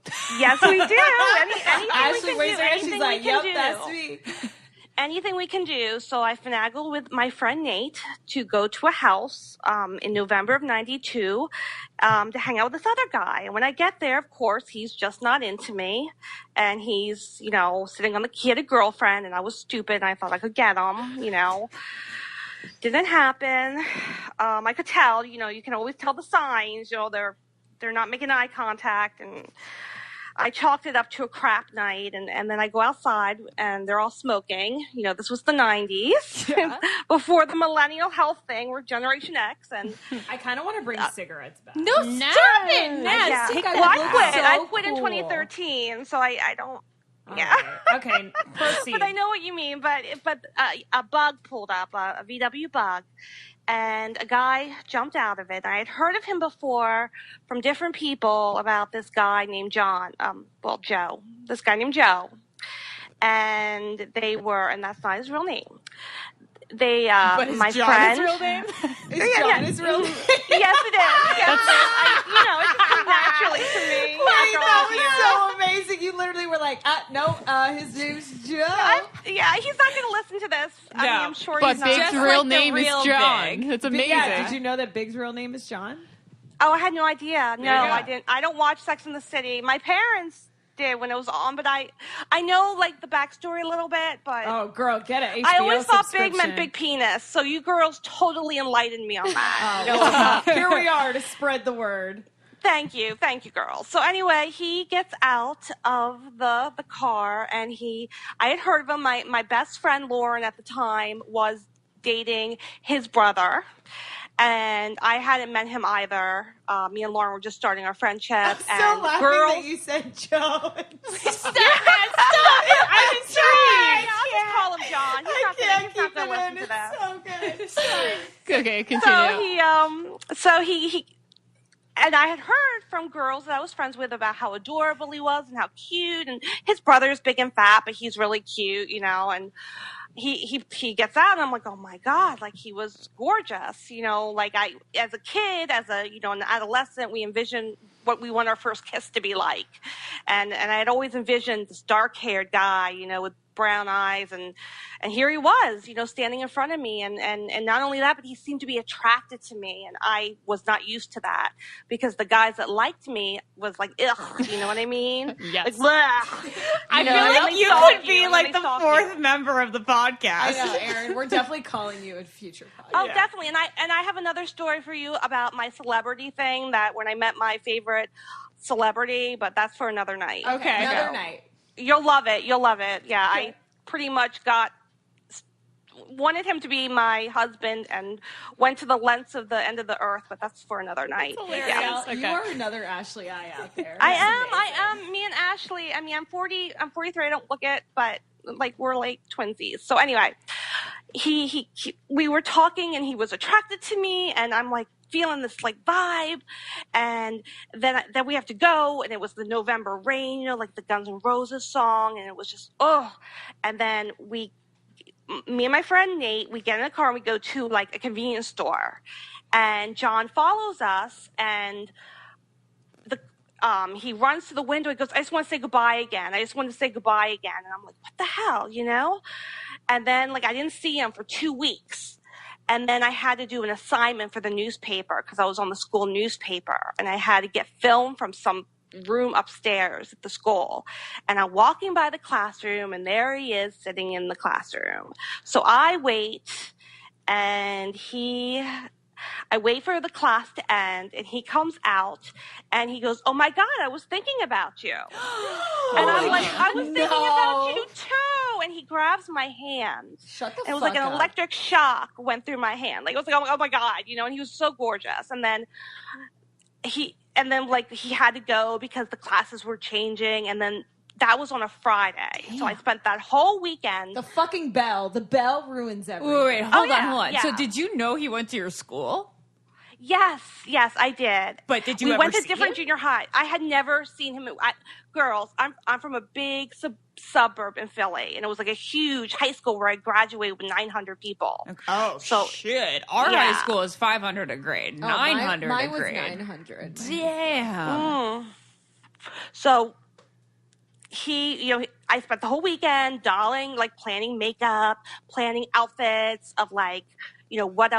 Yes, we do. Anything Ashley we raised can do. her hand. She's Anything like, we can "Yep, do. that's me." Anything we can do. So I finagled with my friend Nate to go to a house in November of 92 to hang out with this other guy. And when I get there, of course, he's just not into me. And he's, you know, sitting on the he had a girlfriend and I was stupid and I thought I could get him, you know. Didn't happen. I could tell, you know, you can always tell the signs, you know, they're not making eye contact and I chalked it up to a crap night, and then I go outside, and they're all smoking. You know, this was the 90s, before the millennial health thing. We're Generation X, and I kind of want to bring cigarettes back. No, stop it, Naz. yeah. Take Well, that. I quit. So I quit in cool. 2013, so I don't. All Yeah. right. Okay, proceed. But I know what you mean. But a bug pulled up, a VW bug, and a guy jumped out of it. I had heard of him before from different people about this guy named John. Joe. This guy named Joe, and they were, and that's not his real name. They, But is my John friend. his real name? Is John his real name? Yes, it is. Yes, it is. You know, it just came naturally to me. Wait, after all that these was years. so amazing. You literally were like, no, his name's Joe. Yeah, he's not going to listen to this. I mean, I'm sure But he's not. Big's Just real like the name real is John. Big. It's But amazing. yeah, did you know that Big's real name is John? Oh, I had no idea. No, There you go. I didn't. I don't watch Sex and the City. My parents did when it was on, but I know like the backstory a little bit, but Oh, girl, get it. HBO I always thought big subscription. meant big penis. So you girls totally enlightened me on that. You know? Here we are to spread the word. Thank you, girls. So anyway, he gets out of the car, and I had heard of him. My best friend Lauren at the time was dating his brother. And I hadn't met him either. Me and Lauren were just starting our friendship. I'm so and laughing girls, that you said Joe. Stop it. I'm intrigued. I'll just call him John. He's not gonna listen to that. It's so good. Okay, continue. So he and I had heard from girls that I was friends with about how adorable he was and how cute, and his brother's big and fat, but he's really cute, you know, and he gets out and I'm like, oh my God, like he was gorgeous, you know, like as a kid, an adolescent, we envision what we want our first kiss to be like. And I had always envisioned this dark haired guy, you know, with brown eyes, and here he was, you know, standing in front of me, and not only that, but he seemed to be attracted to me, and I was not used to that, because the guys that liked me was like, ugh, you know what I mean? Yes. Like, bleh. I know, feel and then like they you stalk could be and like then the they stalk fourth you. member of the podcast. I know, Aaron. We're definitely calling you a future podcast. Oh, definitely. And I have another story for you about my celebrity thing, that when I met my favorite celebrity, but that's for another night. Okay, another So, night. You'll love it. Yeah, I pretty much wanted him to be my husband and went to the lengths of the end of the earth, but that's for another night. Well, Okay. you are another Ashley I out there. I That's am. Me and Ashley. I mean, I'm 43. I don't look it, but like we're like twinsies. So anyway, we were talking, and he was attracted to me, and I'm like feeling this like vibe, and then we have to go, and it was the November Rain, you know, like the Guns N' Roses song, and it was just and then me and my friend Nate, we get in a car and we go to like a convenience store, and John follows us, and he runs to the window. He goes, I just want to say goodbye again. And I'm like, what the hell, you know? And then like I didn't see him for 2 weeks. And then I had to do an assignment for the newspaper, because I was on the school newspaper, and I had to get film from some room upstairs at the school. And I'm walking by the classroom, and there he is sitting in the classroom. So I wait, and I wait for the class to end, and he comes out, and he goes, "Oh my God, I was thinking about you." And I'm like, "I was thinking about you too." And he grabs my hand. Shut the And it was fuck like an up. electric shock went through my hand. Like, it was like, oh my God, you know, and he was so gorgeous. And then he had to go because the classes were changing. And then that was on a Friday. So I spent that whole weekend. The fucking bell. The bell ruins everything. Wait, hold on. yeah. So did you know he went to your school? Yes, I did. But did you we ever went to see different him? junior high. I had never seen him. Girls, I'm from a big suburb in Philly, and it was like a huge high school where I graduated with 900 people. Oh, So- shit. Our Yeah. high school is 500 a grade, Oh, 900 mine a was grade. 900. Damn. So I spent the whole weekend dolling, like planning makeup, planning outfits of like, what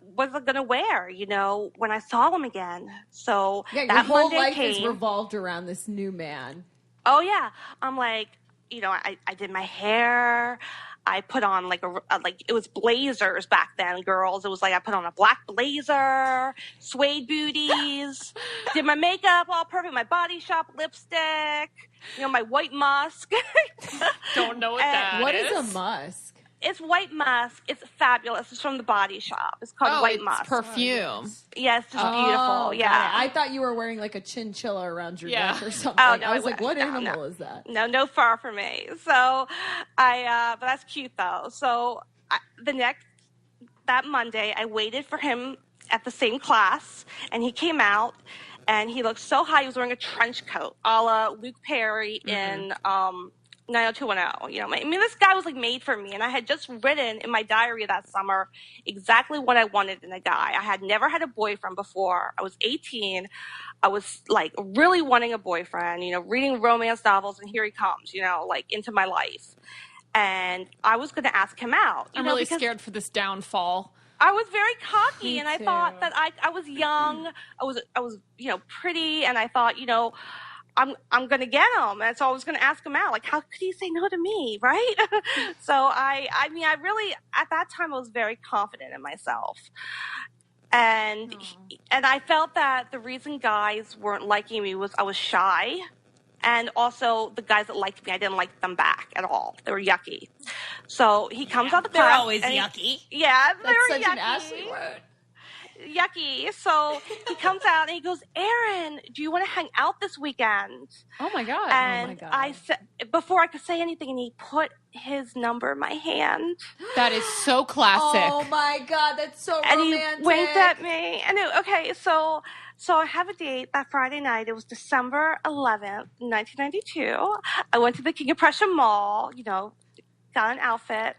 was I gonna wear, when I saw him again. So Yeah, your that whole Monday life came. is revolved around this new man. Oh yeah, I'm like, I did my hair. I put on like it was blazers back then, girls. It was like I put on a black blazer, suede booties, did my makeup all perfect, my Body Shop lipstick, my white musk. Don't know what that What is. is a musk? It's white musk. It's fabulous. It's from the Body Shop. It's called White it's Musk. perfume. Yeah, it's just Oh, beautiful. got Yeah. it. I thought you were wearing like a chinchilla around your Yeah. neck or something. Oh, no, I was like, what no, animal is that? No fur for me. So but that's cute though. So that Monday, I waited for him at the same class, and he came out, and he looked so high. He was wearing a trench coat, a la Luke Perry in 90210. I mean, this guy was like made for me, and I had just written in my diary that summer exactly what I wanted in a guy. I had never had a boyfriend before. I was 18. I was like really wanting a boyfriend, reading romance novels, and here he comes, like into my life. And I was going to ask him out. I'm really scared for this downfall. I was very cocky, Me and I too. thought that I was young. I was pretty, and I thought, I'm going to get him. And so I was going to ask him out. Like, how could he say no to me, right? So I really, at that time, I was very confident in myself. And I felt that the reason guys weren't liking me was I was shy. And also, the guys that liked me, I didn't like them back at all. They were yucky. So he comes out the class. They're always and yucky. Yeah, they That's were such yucky. an Ashley word. Yucky. So he comes out and he goes, "Erin, do you want to hang out this weekend?" Oh my God. And God. I said, before I could say anything, and he put his number in my hand. That is so classic. Oh my God, that's so And romantic. he winked at me. And so I have a date that Friday night. It was December 11th, 1992. I went to the King of Prussia Mall, got an outfit.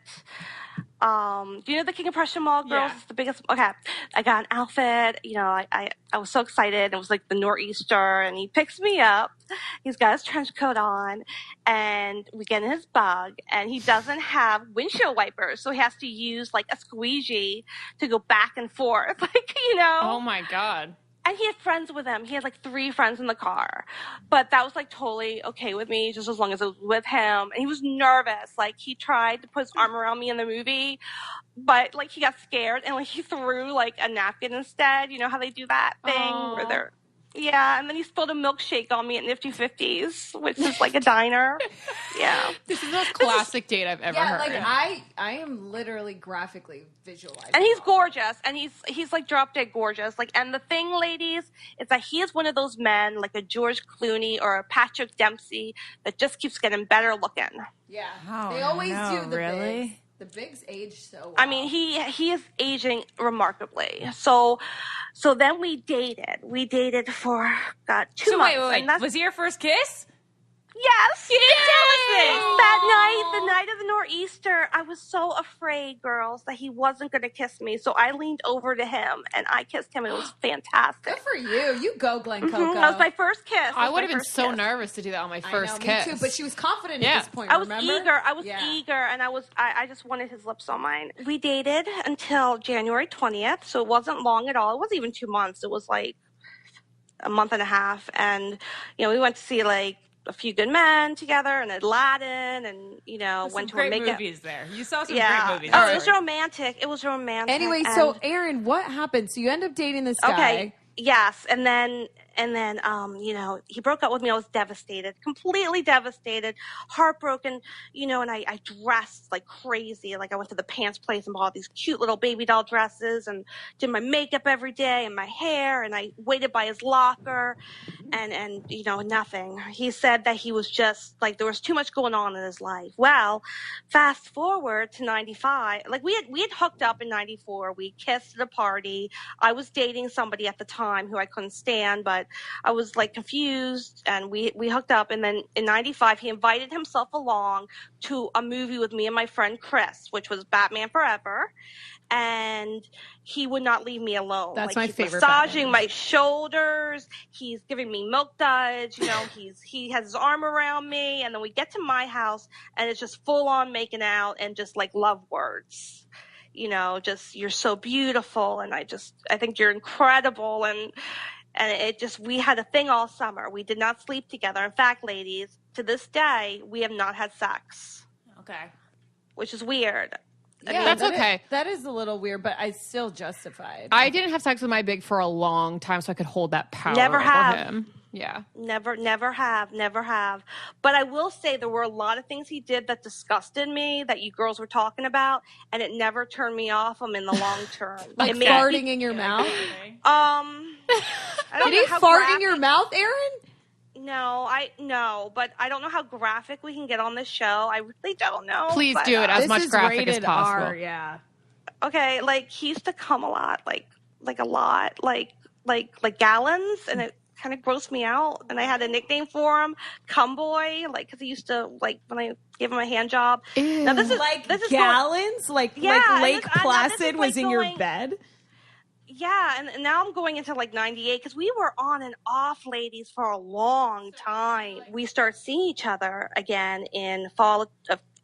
Do you know the King of Prussia Mall, girls? Yeah. It's the biggest. Okay. I got an outfit. I was so excited. It was like the nor'easter, and he picks me up. He's got his trench coat on, and we get in his bug, and he doesn't have windshield wipers, so he has to use like a squeegee to go back and forth, Oh my God. And he had friends with him. He had like 3 friends in the car. But that was like totally okay with me, just as long as I was with him. And he was nervous. Like he tried to put his arm around me in the movie, but like he got scared and like he threw like a napkin instead. You know how they do that thing where they're and then he spilled a milkshake on me at Nifty 50s, which is like a diner. Yeah. This is the most classic date I've ever Yeah, heard. like I am literally graphically visualizing. And he's gorgeous, and he's like drop dead gorgeous. Like, and the thing, ladies, is that he is one of those men, like a George Clooney or a Patrick Dempsey, that just keeps getting better looking. Yeah, Oh, they always no, do the really? bigs. The bigs age so well. I mean, he is aging remarkably. So then we dated. We dated for 2 months. Wait. And that's, Was he your first kiss? yes, You didn't tell us this. That night, the night of the nor'easter, I was so afraid, girls, that he wasn't going to kiss me. So I leaned over to him and I kissed him, and it was fantastic. Good for you. You go, Glen Coco. That was my first kiss. I would have been so nervous to do that on my first I know, kiss. me too. But she was confident Yeah. at this point. I was remember? eager. I was Yeah. eager, and I just wanted his lips on mine. We dated until January 20th, so it wasn't long at all. It wasn't even 2 months. It was like a month and a half, and we went to see like A Few Good Men together and Aladdin and, went to a great makeup. movies there. You saw some Yeah. great movies. Oh, it was romantic. It was romantic. Anyway, and, so Aaron, what happened? So you end up dating this guy. Okay. Yes. And then, he broke up with me. I was devastated, completely devastated, heartbroken, and I dressed like crazy. Like I went to the pants place and bought these cute little baby doll dresses and did my makeup every day and my hair. And I waited by his locker and nothing. He said that he was just like, there was too much going on in his life. Well, fast forward to 95, like we had hooked up in 94. We kissed at a party. I was dating somebody at the time who I couldn't stand, but I was like confused and we hooked up. And then in 95, he invited himself along to a movie with me and my friend Chris, which was Batman Forever. And he would not leave me alone. That's like, my favorite. Massaging my shoulders. He's giving me milk duds. He has his arm around me. And then we get to my house and it's just full on making out and just like love words. Just you're so beautiful and I think you're incredible and we had a thing all summer. We did not sleep together. In fact, ladies, to this day, we have not had sex. Okay. Which is weird. Yeah, that's okay. That is a little weird, but I still justified. I didn't have sex with my big for a long time, so I could hold that power Never over have. him. Yeah. Never have. But I will say there were a lot of things he did that disgusted me that you girls were talking about, and it never turned me off him in the long term. Like it made farting in your mouth? I don't Did know he how fart graphic- in your mouth, Aaron? No, but I don't know how graphic we can get on this show. I really don't know. Please but, do it as This much is graphic as rated possible. R, yeah. Okay, like he used to come a lot, like a lot, like gallons, and it kind of grossed me out. And I had a nickname for him, Cum Boy, like because he used to like when I gave him a hand job. Ew. Now this is gallons, like Yeah, Lake and this Placid is, was like, in your going- bed. Yeah, and now I'm going into like 98 because we were on and off, ladies, for a long time. We started seeing each other again in fall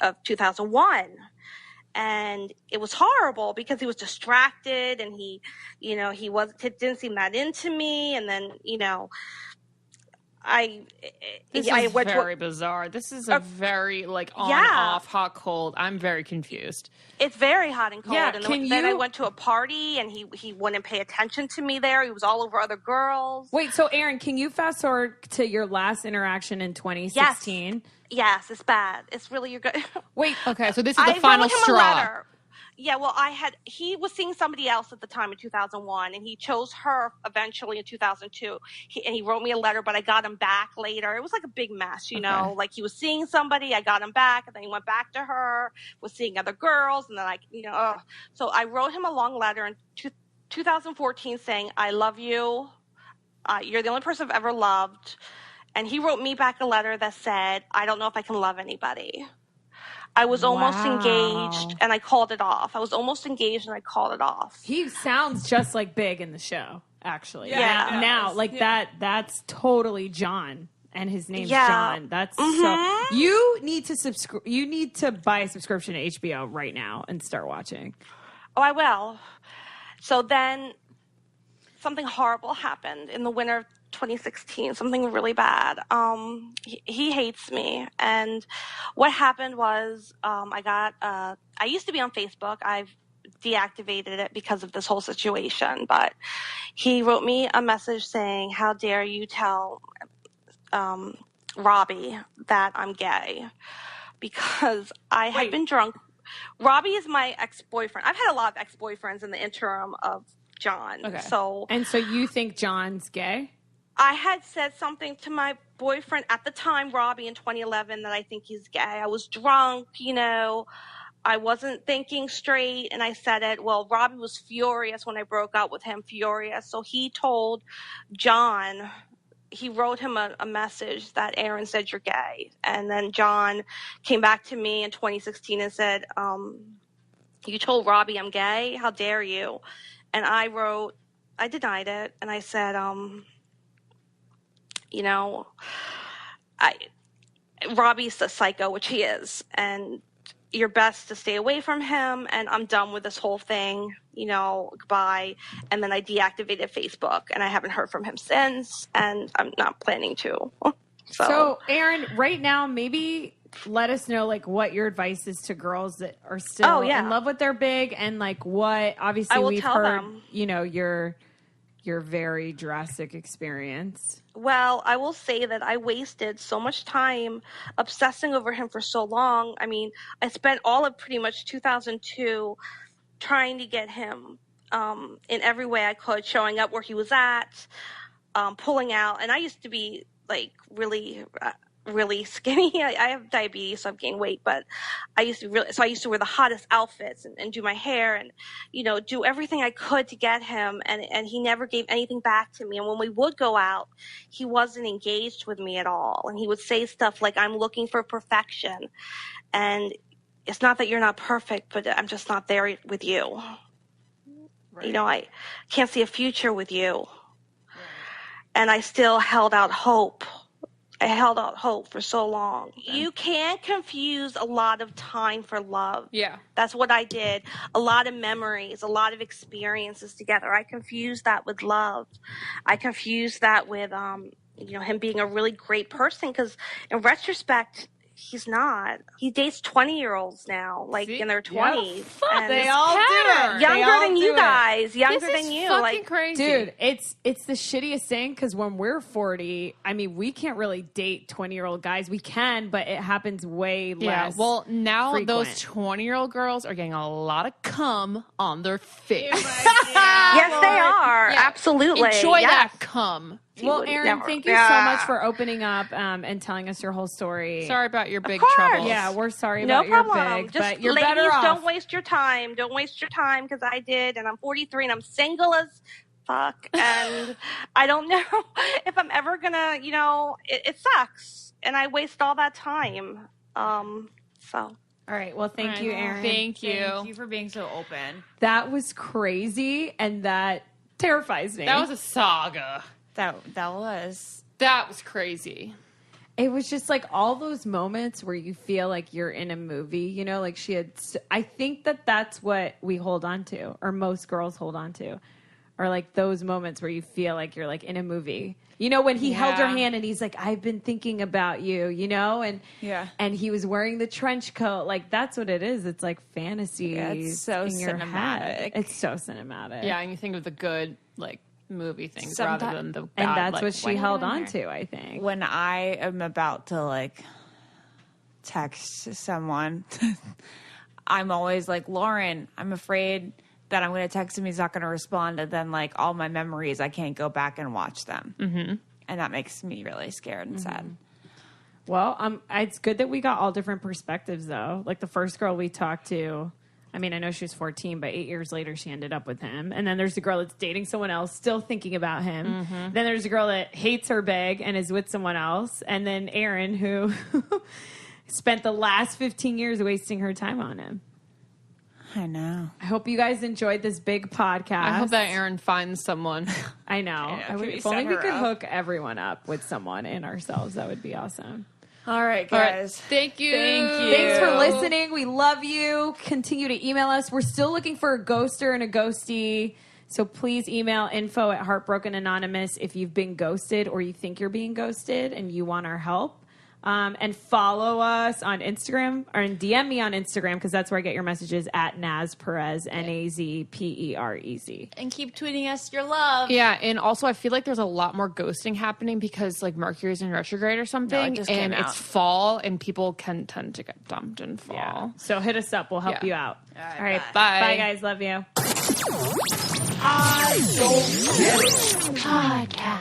of 2001. And it was horrible because he was distracted and he didn't seem that into me. And then, This I is went very bizarre. This is a very like on, Yeah. off, hot, cold. I'm very confused. It's very hot and cold. Yeah, and can then I you- went to a party and he wouldn't pay attention to me there. He was all over other girls. Wait, so Aaron, can you fast forward to your last interaction in 2016? Yes, it's bad. It's really you're good. Wait, Okay, so this is the I final wrote him straw. a letter. Yeah, well, he was seeing somebody else at the time in 2001, and he chose her eventually in 2002. He wrote me a letter, but I got him back later. It was like a big mess, know? Like he was seeing somebody, I got him back, and then he went back to her, was seeing other girls, and then So I wrote him a long letter in 2014 saying, I love you. You're the only person I've ever loved. And he wrote me back a letter that said, I don't know if I can love anybody. I was almost engaged and I called it off. I was almost engaged and I called it off. He sounds just like Big in the show, actually. Yeah. Now, like that's totally John. And his name's Yeah. John. That's so. You need to You need to buy a subscription to HBO right now and start watching. Oh, I will. So then something horrible happened in the winter of 2016, something really bad. He hates me. And what happened was I used to be on Facebook. I've deactivated it because of this whole situation. But he wrote me a message saying, how dare you tell Robbie that I'm gay? Because I had been drunk. Robbie is my ex-boyfriend. I've had a lot of ex-boyfriends in the interim of John. Okay. So you think John's gay? I had said something to my boyfriend at the time, Robbie, in 2011, that I think he's gay. I was drunk, I wasn't thinking straight, and I said it. Well, Robbie was furious when I broke up with him, furious. So he told John, he wrote him a message that Aaron said you're gay. And then John came back to me in 2016 and said, you told Robbie I'm gay? How dare you? And I denied it, and I said, Robbie's a psycho, which he is, and you're best to stay away from him, and I'm done with this whole thing, goodbye. And then I deactivated Facebook, and I haven't heard from him since, and I'm not planning to. So, Aaron, right now, maybe let us know like what your advice is to girls that are still in love with their big, and like what obviously we've heard, you know, your very drastic experience. Well, I will say that I wasted so much time obsessing over him for so long. I mean, I spent all of pretty much 2002 trying to get him in every way I could, showing up where he was at, pulling out. And I used to be like really skinny. I have diabetes, so I've gained weight, but I used to wear the hottest outfits and do my hair and, you know, do everything I could to get him. And he never gave anything back to me. And when we would go out, he wasn't engaged with me at all. And he would say stuff like, I'm looking for perfection. And it's not that you're not perfect, but I'm just not there with you. Right. You know, I can't see a future with you. Right. And I still held out hope. I held out hope for so long. You can't confuse a lot of time for love. Yeah. That's what I did. A lot of memories, a lot of experiences together. I confused that with love. I confused that with, you know, him being a really great person, because in retrospect, he's not. He dates 20-year-olds now, like in their 20s. And they all do it. Younger than you guys. Younger than you. Fucking crazy. Dude, it's the shittiest thing, because when we're 40, I mean, we can't really date 20-year-old guys. We can, but it happens way less. Well, now frequent. those 20-year-old girls are getting a lot of cum on their face. Yes, they are. Yeah. Absolutely. Enjoy yes. that cum. Well, Aaron, thank you so much for opening up and telling us your whole story. Sorry about your big course. troubles. Yeah, we're sorry No about problem. your big, Just but you're ladies, better off. don't waste your time. Don't waste your time, because I did, and I'm 43 and I'm single as fuck, and I don't know if I'm ever gonna, you know, it sucks, and I waste all that time. So. All right. Well, thank you, Aaron. Thank you. Thank you for being so open. That was crazy, and that terrifies me. That was a saga. That was. That was crazy. It was just like all those moments where you feel like you're in a movie, you know, like she had. I think that's what we hold on to, or most girls hold on to, or like those moments where you feel like you're like in a movie. You know, when he held her hand and he's like, I've been thinking about you, you know, and he was wearing the trench coat. Like, that's what it is. It's like fantasy. Yeah, it's so in your cinematic. head. It's so cinematic. Yeah, and you think of the good, like, movie things rather than the bad. And that's like, what she held on to, I think. When I am about to like text someone, I'm always like, Lauren, I'm afraid that I'm going to text him, he's not going to respond, and then like all my memories, I can't go back and watch them. Mm-hmm. And that makes me really scared and sad. Well, it's good that we got all different perspectives, though. Like the first girl we talked to, I mean, I know she was 14, but 8 years later, she ended up with him. And then there's the girl that's dating someone else, still thinking about him. Mm-hmm. Then there's a girl that hates her big and is with someone else. And then Aaron, who spent the last 15 years wasting her time on him. I know. I hope you guys enjoyed this big podcast. I hope that Aaron finds someone. I know. If only we could hook everyone up with someone and ourselves, that would be awesome. All right, guys. Thank you. Thanks for listening. We love you. Continue to email us. We're still looking for a ghoster and a ghostie. So please email info@Heartbroken Anonymous if you've been ghosted or you think you're being ghosted and you want our help. And follow us on Instagram, or DM me on Instagram, because that's where I get your messages, at Naz Perez, NazPerez. And keep tweeting us your love. Yeah, and also I feel like there's a lot more ghosting happening because like Mercury's in retrograde or something, it just came and out. it's fall, and people can tend to get dumped in fall. Yeah. So hit us up. We'll help you out. All right. Bye. Bye, guys. Love you. I don't get it. Podcast.